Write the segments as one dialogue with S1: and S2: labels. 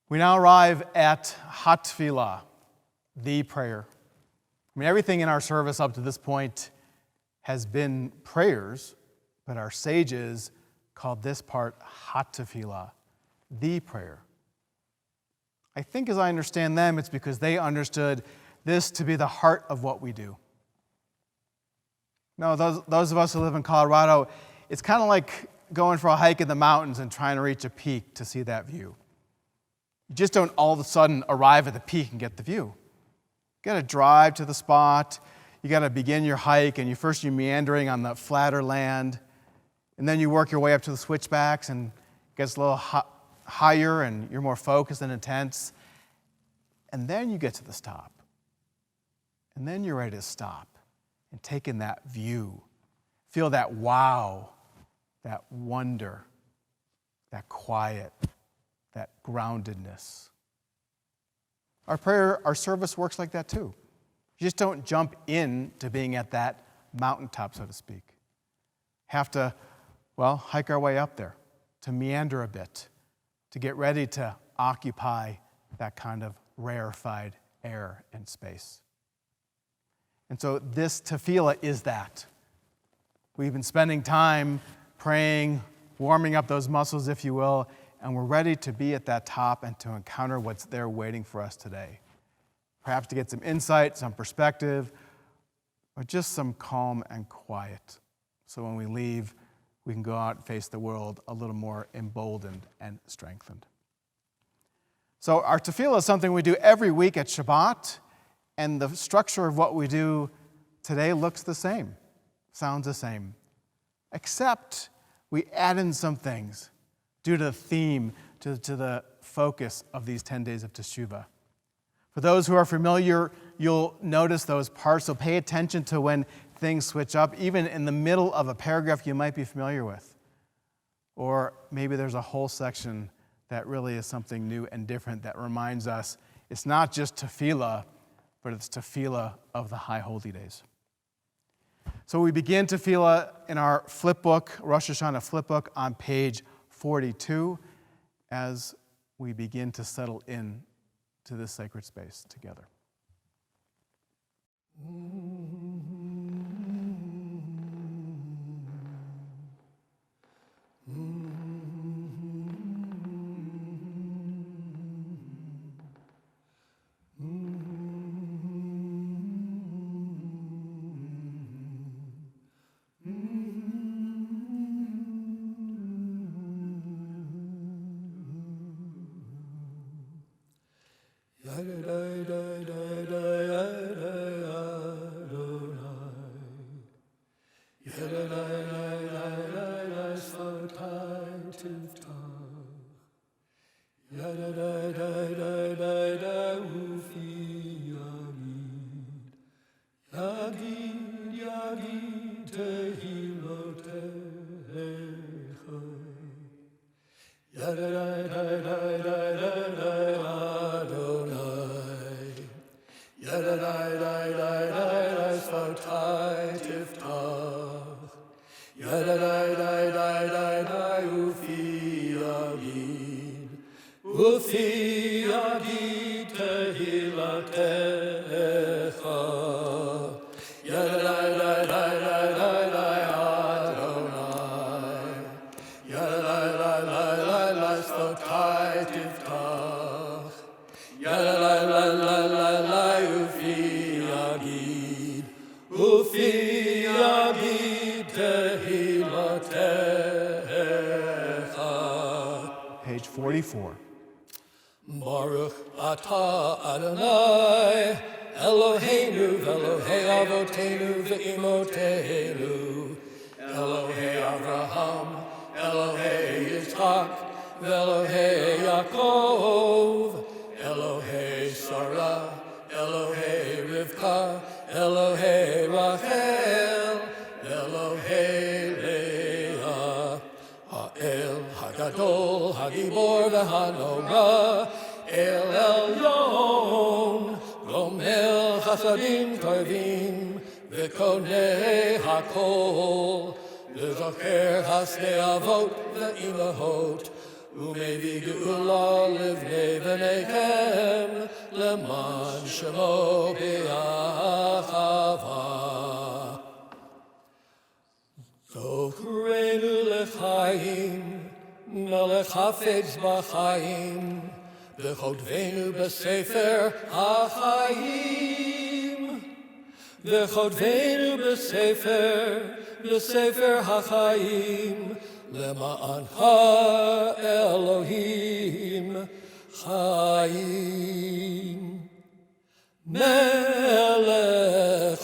S1: We now arrive at Tefilah, the prayer. I mean, everything in our service up to this point has been prayers, but our sages called this part Tefilah, the prayer. I think as I understand them, it's because they understood this to be the heart of what we do. Now, those of us who live in Colorado, it's kind of like going for a hike in the mountains and trying to reach a peak to see that view. You just don't all of a sudden arrive at the peak and get the view. You got to drive to the spot. You got to begin your hike, and you're meandering on the flatter land, and then you work your way up to the switchbacks, and it gets a little higher, and you're more focused and intense. And then you get to the stop. And then you're ready to stop and take in that view. Feel that wow, that wonder, that quiet, that groundedness. Our prayer, our service works like that too. You just don't jump into being at that mountaintop, so to speak. Have to, hike our way up there, to meander a bit, to get ready to occupy that kind of rarefied air and space. And so this Tefilah is that. We've been spending time praying, warming up those muscles, if you will, and we're ready to be at that top and to encounter what's there waiting for us today. Perhaps to get some insight, some perspective, or just some calm and quiet. So when we leave, we can go out and face the world a little more emboldened and strengthened. So our Tefilah is something we do every week at Shabbat, and the structure of what we do today looks the same, sounds the same, except we add in some things due to the theme, to the focus of these 10 days of Teshuvah. For those who are familiar, you'll notice those parts, so pay attention to when things switch up, even in the middle of a paragraph you might be familiar with. Or maybe there's a whole section that really is something new and different that reminds us it's not just Tefilah, but it's Tefilah of the High Holy Days. So we begin Tefilah in our flip book, Rosh Hashanah flip book, on page 42, as we begin to settle in to this sacred space together. Page 44.
S2: Baruch atah Adonai, Eloheinu v'Elohei Avotenu v'Imotenu, Elohei Avraham, Elohei Yitzchak, v'Elohei Yaakov, Elohei Sarah, Elohei Rivka, Elohei Rachel, Elohei Leah, Ha'el Hagadol, Hagibor v'Hanora, El Elyon, Gomel Chasadim Tovim, V'Konei Hakol, V'Zocher Hasnei Avot v'Imahot, ומביא גאולה לבני בניכם, למען שמו באחווה. זוכרנו לחיים, מלך חפץ בחיים, וכותבנו בספר החיים. וכותבנו בספר החיים, למענך אלוהים חיים. מלך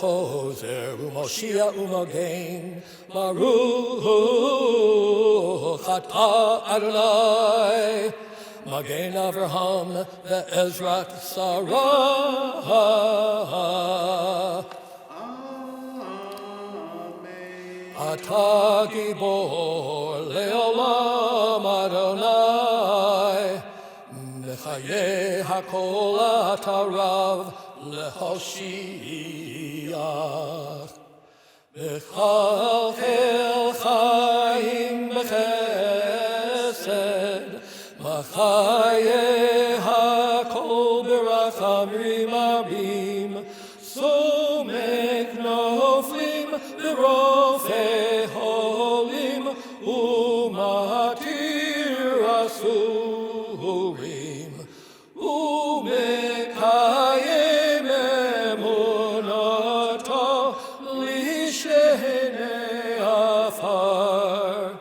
S2: עוזר ומושיע ומגן, ברוך אתה אדוני, מגן אברהם ועזרת שרה. אתה גיבור לעולם אדוני, מחיי הכל אתה רב להושיע. וכלכל חיים בחסד, מחיי הכל ברחמים רבים, סומק נופלים ברופא חולים, ומתיר אסורים, ומקיים אמונתו לשני עפר.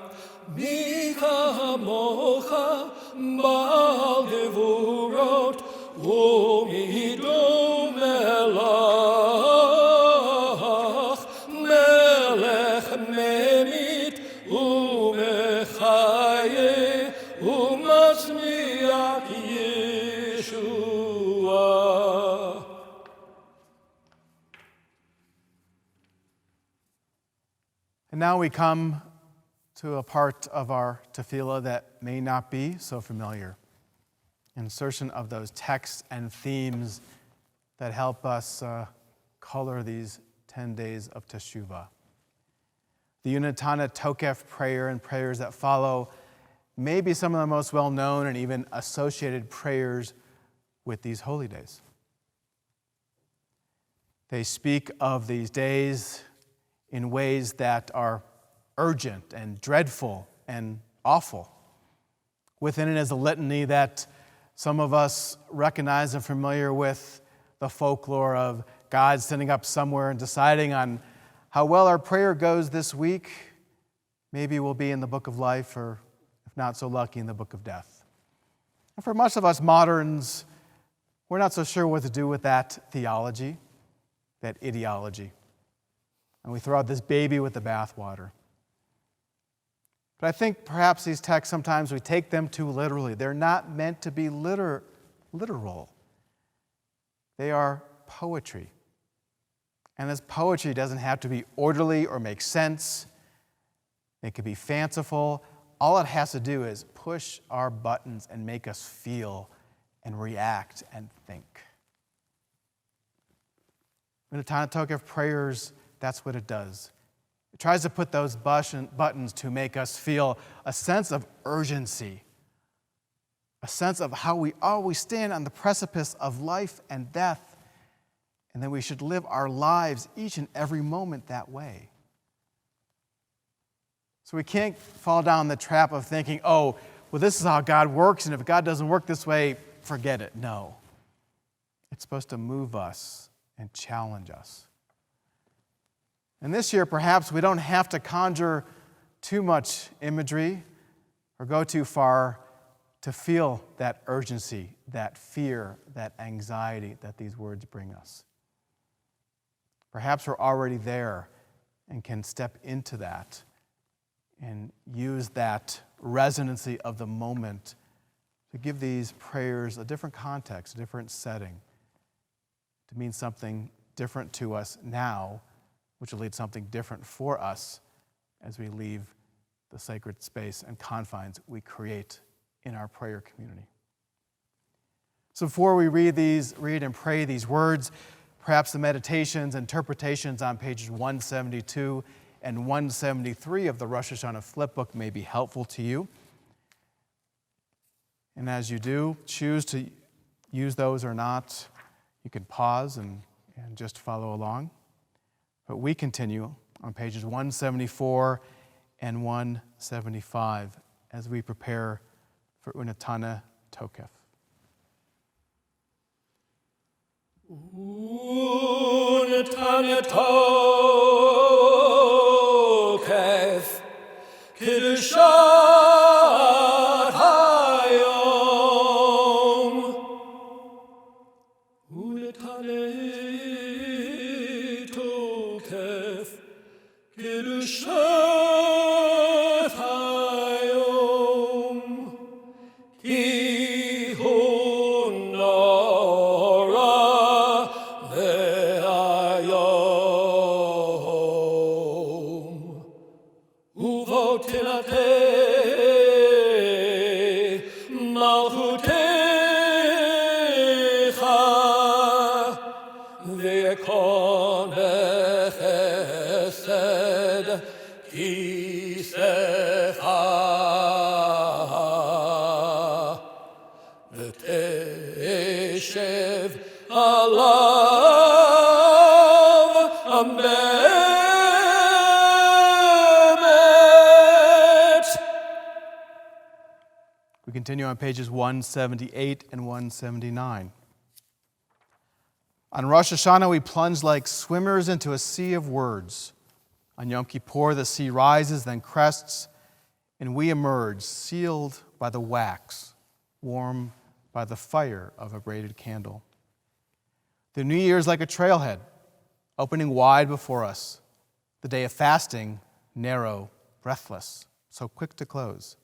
S2: מי כמוך בעל גבורות, ומי דומה לך, מלך ממית ומחיה ומצמיח ישועה.
S1: And now we come to a part of our Tefilah that may not be so familiar. Insertion of those texts and themes that help us color these 10 days of Teshuvah. The Unatana Tokef prayer and prayers that follow may be some of the most well-known and even associated prayers with these holy days. They speak of these days in ways that are urgent and dreadful and awful. Within it is a litany that some of us recognize and familiar with, the folklore of God sitting up somewhere and deciding on how well our prayer goes this week. Maybe we'll be in the book of life, or if not so lucky, in the book of death. And for much of us moderns, we're not so sure what to do with that theology, that ideology. And we throw out this baby with the bathwater. But I think perhaps these texts, sometimes we take them too literally. They're not meant to be literal. They are poetry. And this poetry doesn't have to be orderly or make sense. It could be fanciful. All it has to do is push our buttons and make us feel and react and think. In the Unatana Tokef prayers, that's what it does. It tries to put those buttons to make us feel a sense of urgency, a sense of how we always stand on the precipice of life and death, and that we should live our lives each and every moment that way. So we can't fall down the trap of thinking, oh, well, this is how God works, and if God doesn't work this way, forget it. No. It's supposed to move us and challenge us. And this year, perhaps we don't have to conjure too much imagery or go too far to feel that urgency, that fear, that anxiety that these words bring us. Perhaps we're already there and can step into that and use that resonancy of the moment to give these prayers a different context, a different setting, to mean something different to us now, which will lead something different for us as we leave the sacred space and confines we create in our prayer community. So before we read and pray these words, perhaps the meditations, interpretations on pages 172 and 173 of the Rosh Hashanah flipbook may be helpful to you. And as you do, choose to use those or not. You can pause and just follow along. But we continue on pages 174 and 175 as we prepare for Unatana Tokef.
S2: Unatana Tokef, Kiddushat Hayom. Unatana Tokef, Kiddushat Hayom. Ki honora le'ayom. Uvotilate malchutecha ve'ekon bechesed kisecha v'teshev alav amemet.
S1: We continue on pages 178 and 179. On Rosh Hashanah, we plunge like swimmers into a sea of words. On Yom Kippur, the sea rises, then crests, and we emerge, sealed by the wax, warm by the fire of a braided candle. The New Year is like a trailhead, opening wide before us. The day of fasting, narrow, breathless, so quick to close.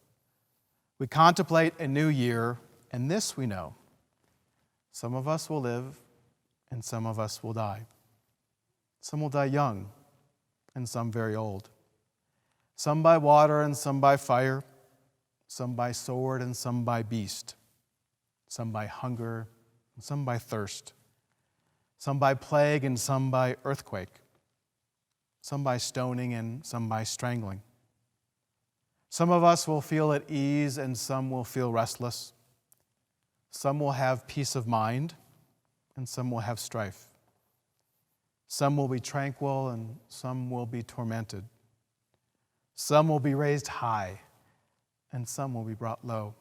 S1: We contemplate a new year, and this we know. Some of us will live, and some of us will die. Some will die young, and some very old. Some by water, and some by fire. Some by sword, and some by beast. Some by hunger, and some by thirst. Some by plague, and some by earthquake. Some by stoning, and some by strangling. Some of us will feel at ease, and some will feel restless. Some will have peace of mind, and some will have strife. Some will be tranquil, and some will be tormented. Some will be raised high, and some will be brought low.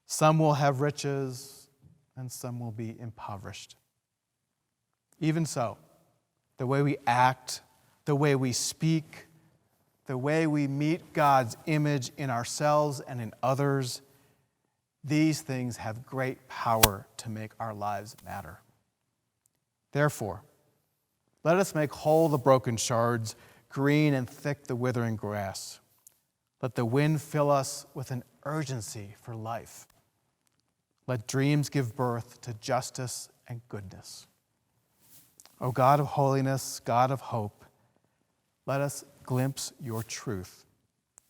S1: Some will have riches, and some will be impoverished. Even so, the way we act, the way we speak, the way we meet God's image in ourselves and in others, these things have great power to make our lives matter. Therefore, let us make whole the broken shards, green and thick the withering grass. Let the wind fill us with an urgency for life. Let dreams give birth to justice and goodness. O God of holiness, God of hope, let us glimpse your truth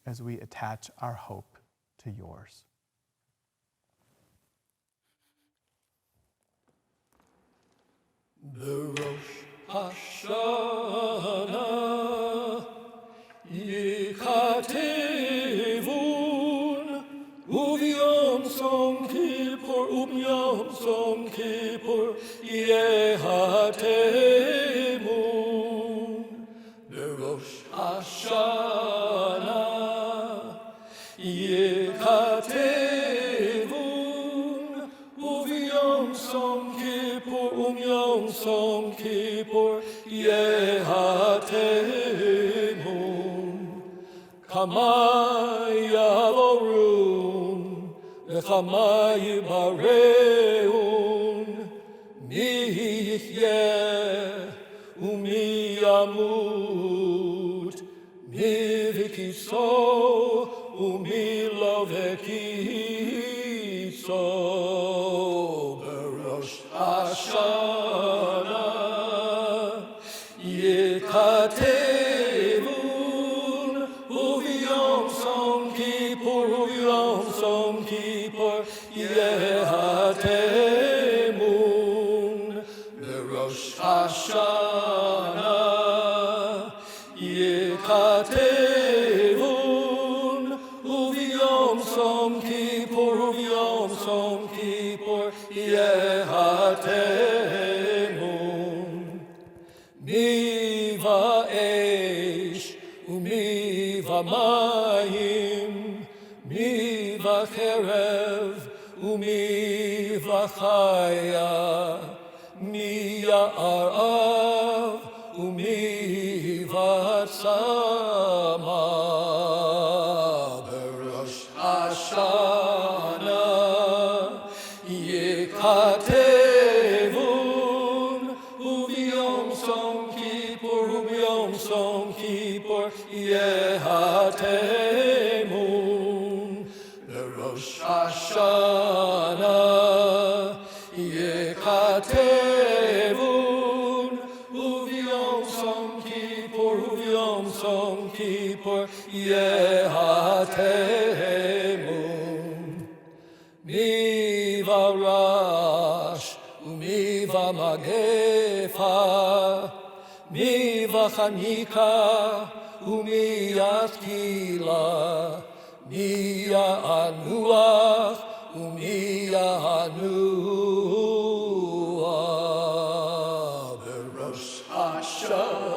S1: as we attach our hope to yours.
S2: The Rosh Hashanah Yikatevun Uvyom Som Kippur Uvyom Som Kippur Yehatemun. The Rosh Hashanah Yikatevun Uvyom Som Kippur Uvyom Som Kippur Yehatemun. Kama Yavorun V'chama Yibareun Mi Yihyeh Umi Yamut Mi V'kiso Umi Lo V'kiso. Rosh Hashanah Yikatevun Uvyom Som Kippur Uvyom Som Kippur Yehatemun. The Rosh Hashanah Yikatevun Uvyom Som Kippur Uvyom mi va'esh, umi va'mayim, mi va'cherev, umi va'chaya, mi ya'arav, umi va'tzama, berosh Hashanah, yikatevun, ubiyom som kippur, ubiyom som kippur, yehatemun, berosh Hashanah, yikatevun, ubiyom som kippur, ubiyom som kippur, yehatemun. Mi v'Rosh, umi v'Magefa, mi v'Chanika, umi Tefilah, mi ya'anuach, umi ya'anuach, berosh Hashanah,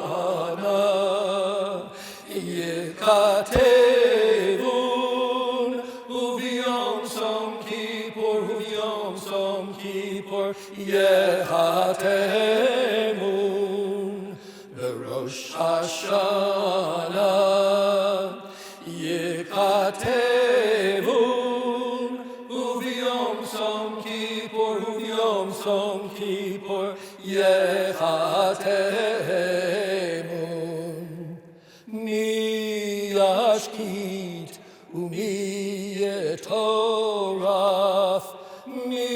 S2: yikatevun, ubiyom som kippur, ubiyom som kippur, yehatemun, berosh Hashanah, yikatevun, ubiyom som kippur, ubiyom som kippur, yehatemun. Mi yashkit, umi yetoraf, mi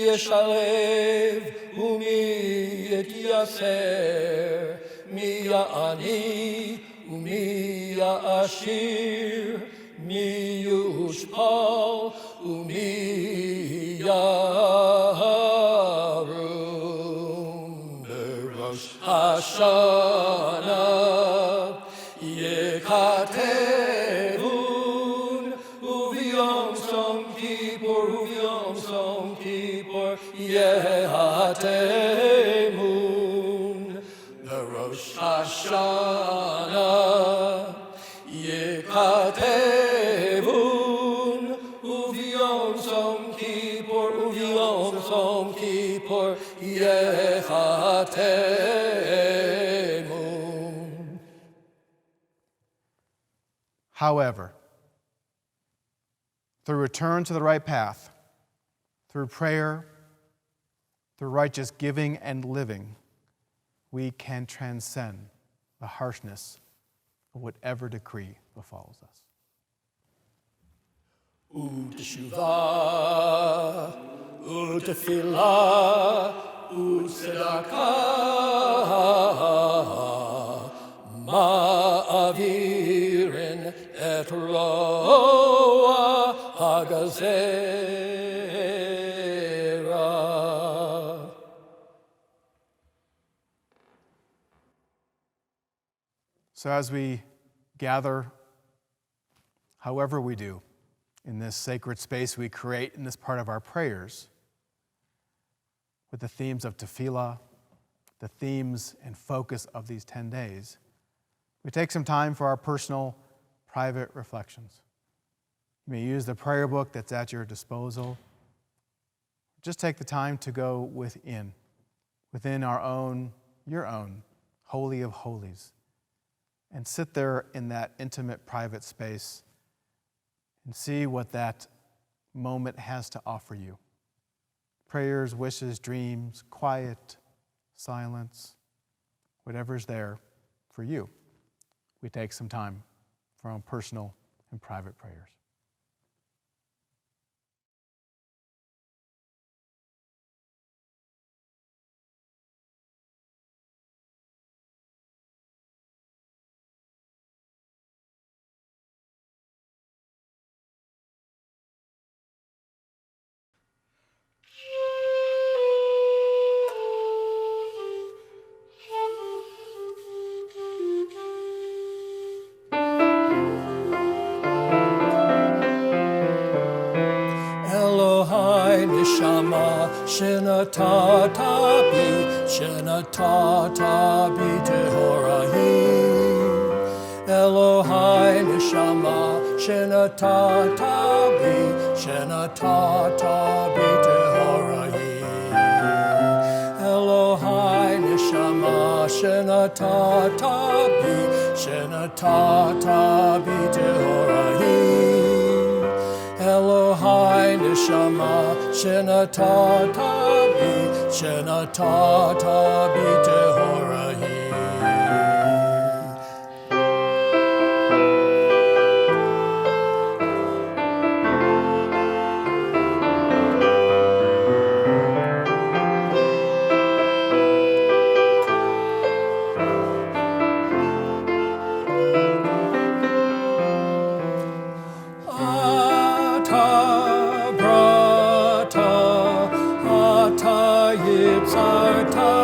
S2: yeshalev, umi yetyaser, mi ya'ani, umi ya'ashir, mi yushpal, umi yarum, berosh Hashanah, yekatevun, ubiyom som kippur, ubiyom som kippur, yehatemun, berosh Hashanah, yekatevun, ubiyom som kippur, ubiyom som kippur, yehatemun.
S1: However, through return to the right path, through prayer, through righteous giving and living, we can transcend the harshness of whatever decree befalls us.
S2: Uteshuvah, Tefilah, Tzedakah, ma'avirin et roa hagazera.
S1: So as we gather, however we do, in this sacred space we create in this part of our prayers, with the themes of Tefilah, the themes and focus of these 10 days, we take some time for our personal, private reflections. You may use the prayer book that's at your disposal. Just take the time to go within our own, your own, Holy of Holies, and sit there in that intimate, private space and see what that moment has to offer you. Prayers, wishes, dreams, quiet, silence, whatever's there for you. We take some time for our own personal and private prayers.
S2: Neshama shenatata bi Shenatata b'tehorahi. Elohai neshama, Shenatata b'tehorahi. Elohai neshama, Shenatata b'tehorahi. Elohai neshama, Shenatata b'tehorahi. Ata brata, ata yitzarta.